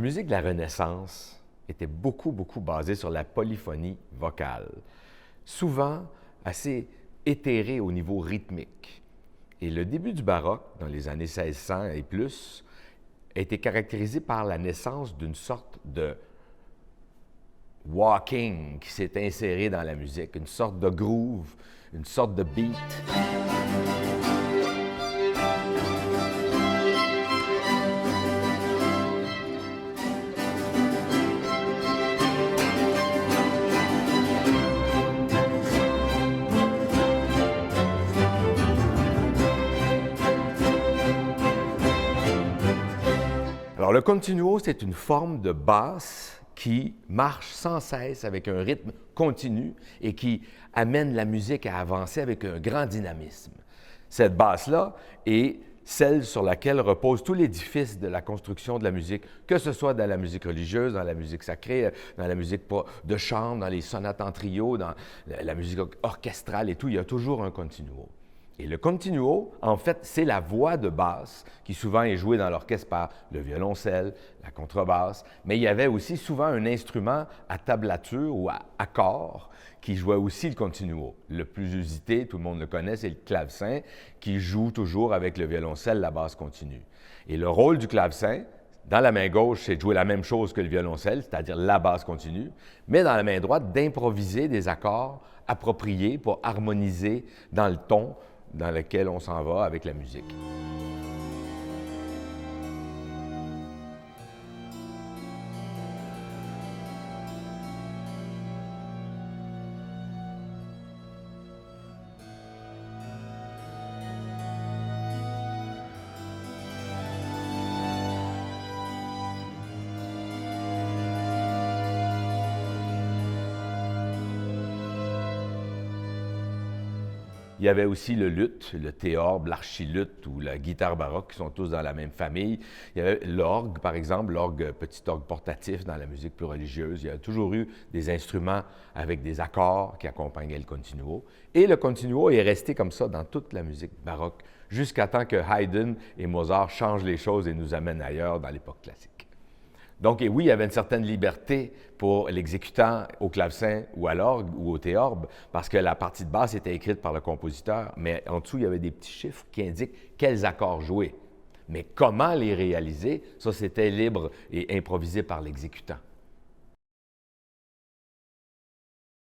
musique de la Renaissance était beaucoup basée sur la polyphonie vocale, souvent assez éthérée au niveau rythmique. Et le début du baroque, dans les années 1600 et plus, a été caractérisé par la naissance d'une sorte de walking qui s'est inséré dans la musique, une sorte de groove, une sorte de beat. Alors, le continuo, c'est une forme de basse qui marche sans cesse avec un rythme continu et qui amène la musique à avancer avec un grand dynamisme. Cette basse-là est celle sur laquelle repose tout l'édifice de la construction de la musique, que ce soit dans la musique religieuse, dans la musique sacrée, dans la musique de chambre, dans les sonates en trio, dans la musique orchestrale et tout, il y a toujours un continuo. Et le continuo, en fait, c'est la voix de basse qui souvent est jouée dans l'orchestre par le violoncelle, la contrebasse, mais il y avait aussi souvent un instrument à tablature ou à corps qui jouait aussi le continuo. Le plus usité, tout le monde le connaît, c'est le clavecin qui joue toujours avec le violoncelle la basse continue. Et le rôle du clavecin, dans la main gauche, c'est de jouer la même chose que le violoncelle, c'est-à-dire la basse continue, mais dans la main droite, d'improviser des accords appropriés pour harmoniser dans le ton dans lequel on s'en va avec la musique. Il y avait aussi le luth, le théorbe, l'archiluth ou la guitare baroque qui sont tous dans la même famille. Il y avait l'orgue, par exemple, l'orgue, petit orgue portatif dans la musique plus religieuse. Il y a toujours eu des instruments avec des accords qui accompagnaient le continuo. Et le continuo est resté comme ça dans toute la musique baroque jusqu'à temps que Haydn et Mozart changent les choses et nous amènent ailleurs dans l'époque classique. Donc, et oui, il y avait une certaine liberté pour l'exécutant au clavecin ou à l'orgue ou au théorbe, parce que la partie de basse était écrite par le compositeur, mais en dessous, il y avait des petits chiffres qui indiquent quels accords jouer. Mais comment les réaliser, ça, c'était libre et improvisé par l'exécutant.